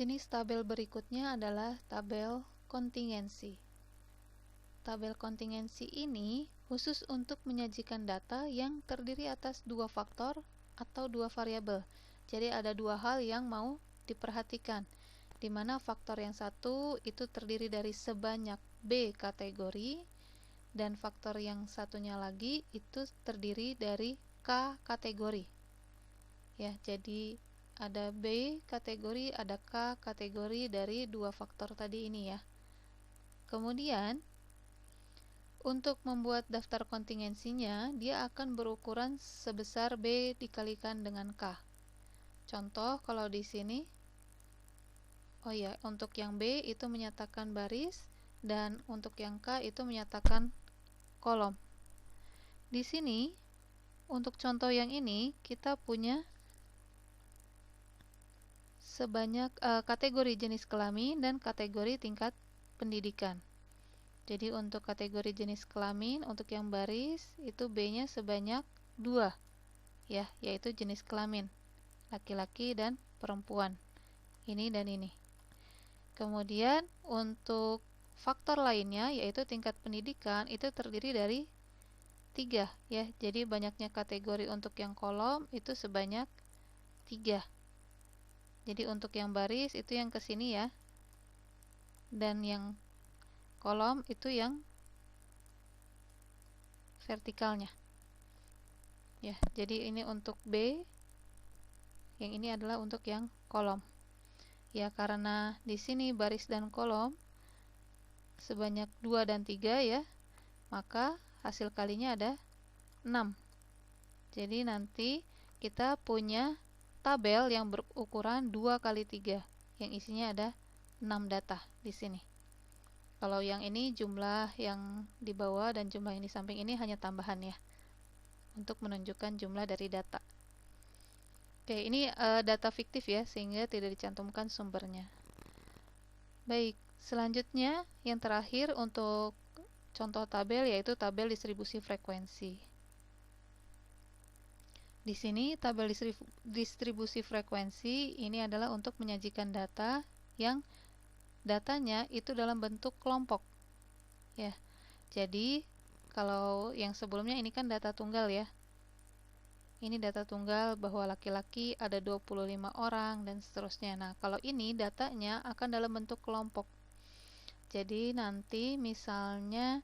Jenis tabel berikutnya adalah tabel kontingensi. Tabel kontingensi ini khusus untuk menyajikan data yang terdiri atas dua faktor atau dua variabel. Jadi ada dua hal yang mau diperhatikan, di mana faktor yang satu itu terdiri dari sebanyak B kategori, dan faktor yang satunya lagi itu terdiri dari K kategori. Ya, jadi ada B kategori, ada K kategori dari dua faktor tadi ini ya. Kemudian untuk membuat daftar kontingensinya, dia akan berukuran sebesar B dikalikan dengan K. Contoh kalau di sini, oh ya, untuk yang B itu menyatakan baris, dan untuk yang K itu menyatakan kolom. Di sini, untuk contoh yang ini, kita punya sebanyak kategori jenis kelamin dan kategori tingkat pendidikan. Jadi untuk kategori jenis kelamin, untuk yang baris itu B-nya sebanyak 2 ya, yaitu jenis kelamin laki-laki dan perempuan, ini dan ini. Kemudian untuk faktor lainnya yaitu tingkat pendidikan itu terdiri dari 3 ya, jadi banyaknya kategori untuk yang kolom itu sebanyak 3. Jadi untuk yang baris itu yang kesini ya, dan yang kolom itu yang vertikalnya ya. Jadi ini untuk B, yang ini adalah untuk yang kolom ya, karena di sini baris dan kolom sebanyak 2 dan 3 ya, maka hasil kalinya ada 6. Jadi nanti kita punya tabel yang berukuran 2 kali 3 yang isinya ada 6 data di sini. Kalau yang ini jumlah yang di bawah dan jumlah yang di samping ini hanya tambahan ya, untuk menunjukkan jumlah dari data. Oke, ini data fiktif ya, sehingga tidak dicantumkan sumbernya. Baik, selanjutnya yang terakhir untuk contoh tabel yaitu tabel distribusi frekuensi. Di sini tabel distribusi frekuensi ini adalah untuk menyajikan data yang datanya itu dalam bentuk kelompok ya. Jadi kalau yang sebelumnya ini kan data tunggal ya, ini data tunggal bahwa laki-laki ada 25 orang dan seterusnya. Nah kalau ini datanya akan dalam bentuk kelompok. Jadi nanti misalnya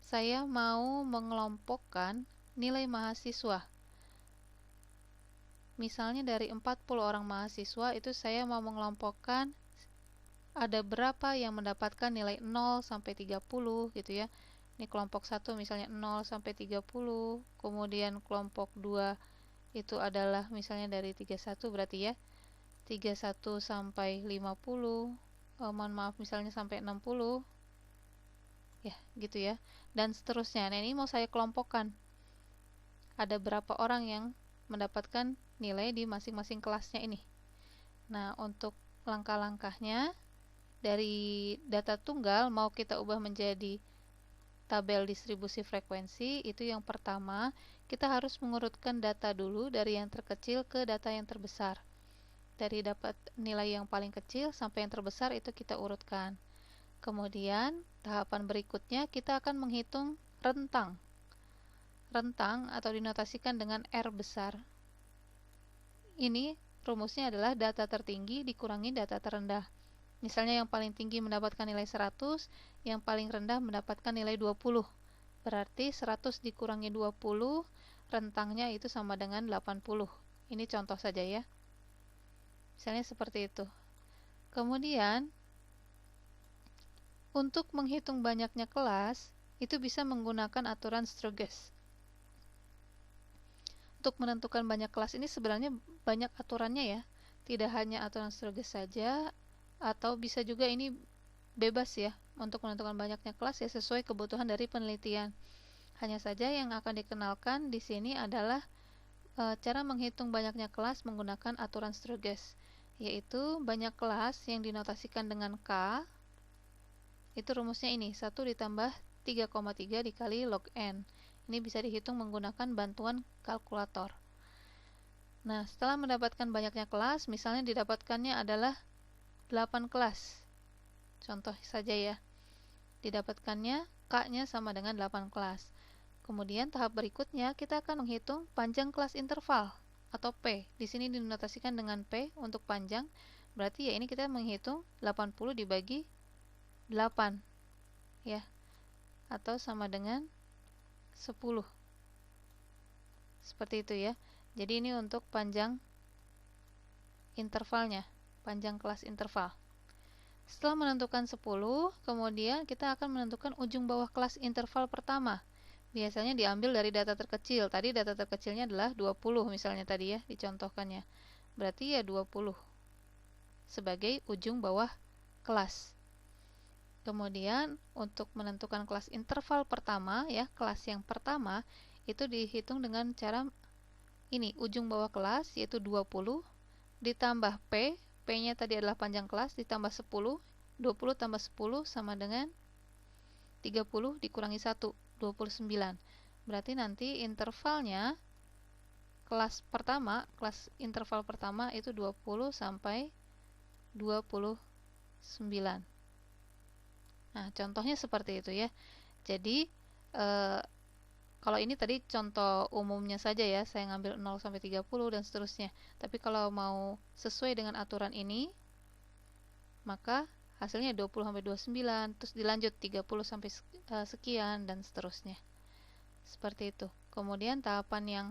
saya mau mengelompokkan nilai mahasiswa, misalnya dari 40 orang mahasiswa itu saya mau mengelompokkan ada berapa yang mendapatkan nilai 0 sampai 30 gitu ya. Ini kelompok 1 misalnya 0 sampai 30, kemudian kelompok 2 itu adalah misalnya dari 31 berarti ya 31 sampai 50, mohon maaf misalnya sampai 60 ya gitu ya, dan seterusnya. Nah ini mau saya kelompokkan ada berapa orang yang mendapatkan nilai di masing-masing kelasnya ini. Nah untuk langkah-langkahnya, dari data tunggal mau kita ubah menjadi tabel distribusi frekuensi, itu yang pertama kita harus mengurutkan data dulu dari yang terkecil ke data yang terbesar. Dari dapat nilai yang paling kecil sampai yang terbesar itu kita urutkan. Kemudian tahapan berikutnya kita akan menghitung rentang. Rentang atau dinotasikan dengan R besar. Ini rumusnya adalah data tertinggi dikurangi data terendah. Misalnya yang paling tinggi mendapatkan nilai 100, yang paling rendah mendapatkan nilai 20. Berarti 100 dikurangi 20, rentangnya itu sama dengan 80. Ini contoh saja ya. Misalnya seperti itu. Kemudian, untuk menghitung banyaknya kelas, itu bisa menggunakan aturan Sturges. Untuk menentukan banyak kelas ini sebenarnya banyak aturannya ya. Tidak hanya aturan Sturges saja, atau bisa juga ini bebas ya untuk menentukan banyaknya kelas ya, sesuai kebutuhan dari penelitian. Hanya saja yang akan dikenalkan di sini adalah cara menghitung banyaknya kelas menggunakan aturan Sturges, yaitu banyak kelas yang dinotasikan dengan K. Itu rumusnya ini, 1 ditambah 3,3 dikali log N. Ini bisa dihitung menggunakan bantuan kalkulator. Nah, setelah mendapatkan banyaknya kelas, misalnya didapatkannya adalah 8 kelas. Contoh saja ya. Didapatkannya K-nya sama dengan 8 kelas. Kemudian tahap berikutnya kita akan menghitung panjang kelas interval atau P. Di sini dinotasikan dengan P untuk panjang. Berarti ya ini kita menghitung 80 dibagi 8 ya. Atau sama dengan 10. Seperti itu ya. Jadi ini untuk panjang intervalnya, panjang kelas interval. Setelah menentukan 10, kemudian kita akan menentukan ujung bawah kelas interval pertama. Biasanya diambil dari data terkecil. Tadi data terkecilnya adalah 20 misalnya tadi ya, dicontohkannya. Berarti ya 20 sebagai ujung bawah kelas. Kemudian untuk menentukan kelas interval pertama ya, kelas yang pertama itu dihitung dengan cara ini, ujung bawah kelas yaitu 20 ditambah P, P-nya tadi adalah panjang kelas, ditambah 10, 20 tambah 10 sama dengan 30 dikurangi 1, 29. Berarti nanti intervalnya kelas pertama, kelas interval pertama itu 20 sampai 29. Nah, contohnya seperti itu ya. Jadi, kalau ini tadi contoh umumnya saja ya, saya ngambil 0 sampai 30 dan seterusnya. Tapi kalau mau sesuai dengan aturan ini, maka hasilnya 20 sampai 29, terus dilanjut 30 sampai sekian dan seterusnya. Seperti itu. Kemudian tahapan yang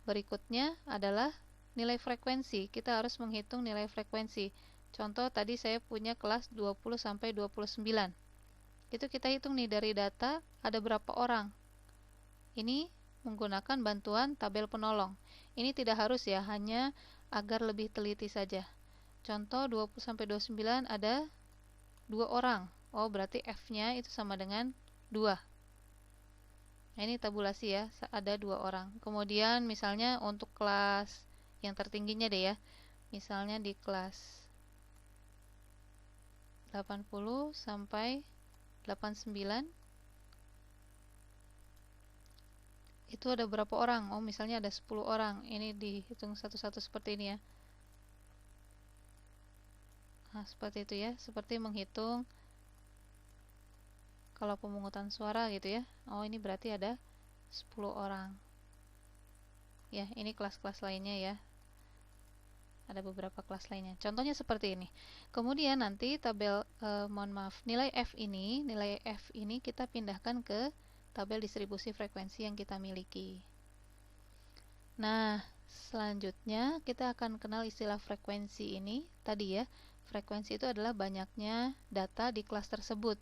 berikutnya adalah nilai frekuensi. Kita harus menghitung nilai frekuensi. Contoh tadi saya punya kelas 20 sampai 29. Itu kita hitung nih dari data ada berapa orang. Ini menggunakan bantuan tabel penolong. Ini tidak harus ya, hanya agar lebih teliti saja. Contoh 20 sampai 29 ada 2 orang. Oh, berarti F-nya itu sama dengan 2. Nah, ini tabulasi ya, ada 2 orang. Kemudian misalnya untuk kelas yang tertingginya deh ya. Misalnya di kelas 80 sampai 89 itu ada berapa orang? Oh, misalnya ada 10 orang. Ini dihitung satu-satu seperti ini ya. Nah, seperti itu ya. Seperti menghitung kalau pemungutan suara gitu ya. Oh, ini berarti ada 10 orang. Ya, ini kelas-kelas lainnya ya. Ada beberapa kelas lainnya. Contohnya seperti ini. Kemudian nanti tabel, nilai F ini kita pindahkan ke tabel distribusi frekuensi yang kita miliki. Nah, selanjutnya kita akan kenal istilah frekuensi ini. Tadi ya, frekuensi itu adalah banyaknya data di kelas tersebut.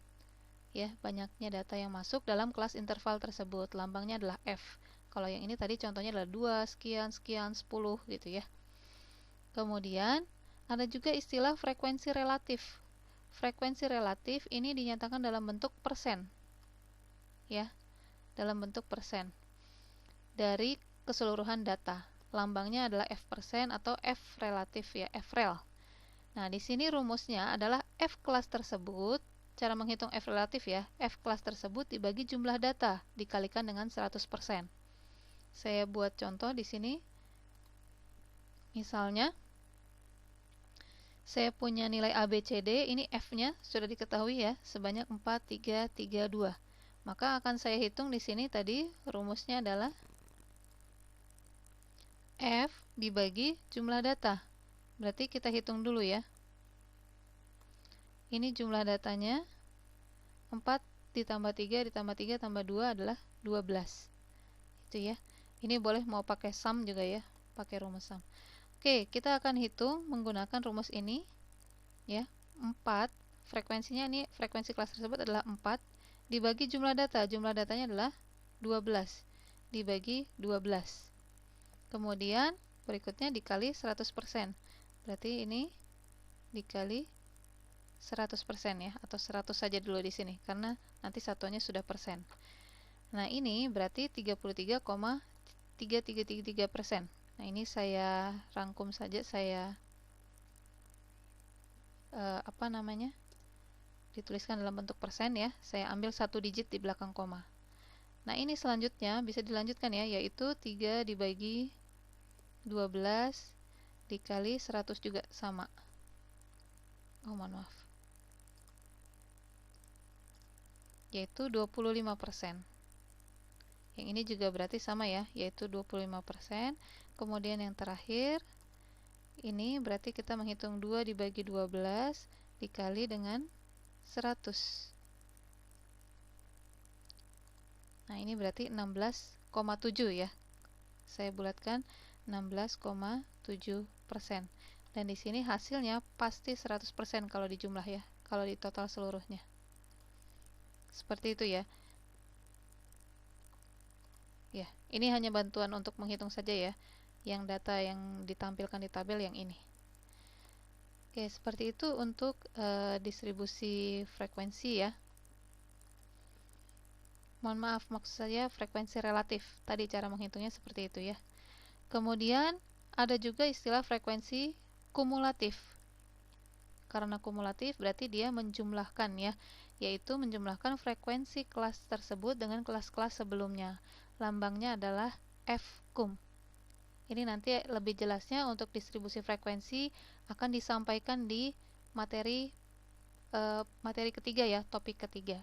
Ya, banyaknya data yang masuk dalam kelas interval tersebut. Lambangnya adalah F. Kalau yang ini tadi contohnya adalah 2, sekian, sekian, 10 gitu ya. Kemudian ada juga istilah frekuensi relatif. Frekuensi relatif ini dinyatakan dalam bentuk persen. Ya, dalam bentuk persen dari keseluruhan data. Lambangnya adalah F persen atau F relatif ya, F rel. Nah, di sini rumusnya adalah F kelas tersebut, cara menghitung F relatif ya, F kelas tersebut dibagi jumlah data dikalikan dengan 100%. Saya buat contoh di sini. Misalnya, saya punya nilai ABCD, ini F-nya sudah diketahui ya, sebanyak 4, 3, 3, 2. Maka akan saya hitung di sini tadi rumusnya adalah F dibagi jumlah data. Berarti kita hitung dulu ya. Ini jumlah datanya 4 ditambah 3 ditambah 3 tambah 2 adalah 12. Itu ya. Ini boleh mau pakai sum juga ya, pakai rumus sum. Oke, kita akan hitung menggunakan rumus ini ya. 4, frekuensinya ini, frekuensi kelas tersebut adalah 4 dibagi jumlah data. Jumlah datanya adalah 12 dibagi 12. Kemudian berikutnya dikali 100%. Berarti ini dikali 100% ya, atau 100 saja dulu di sini karena nanti satuannya sudah persen. Nah, ini berarti 33,3333%. Nah, ini saya rangkum saja, saya dituliskan dalam bentuk persen ya. Saya ambil 1 digit di belakang koma. Nah, ini selanjutnya bisa dilanjutkan ya, yaitu 3 dibagi 12 dikali 100 juga sama. Oh, mohon maaf. Yaitu 25%. Yang ini juga berarti sama ya, yaitu 25%. Kemudian yang terakhir, ini berarti kita menghitung 2 dibagi 12 dikali dengan 100. Nah, ini berarti 16,7 ya. Saya bulatkan 16,7%. Dan di sini hasilnya pasti 100% kalau dijumlah ya, kalau di total seluruhnya. Seperti itu ya. Ya, ini hanya bantuan untuk menghitung saja ya. Yang data yang ditampilkan di tabel yang ini. Oke, seperti itu untuk distribusi frekuensi ya. Mohon maaf, maksud saya frekuensi relatif. Tadi cara menghitungnya seperti itu ya. Kemudian ada juga istilah frekuensi kumulatif. Karena kumulatif berarti dia menjumlahkan ya, yaitu menjumlahkan frekuensi kelas tersebut dengan kelas-kelas sebelumnya. Lambangnya adalah F-kum. Ini nanti lebih jelasnya untuk distribusi frekuensi akan disampaikan di materi ketiga ya, topik ketiga.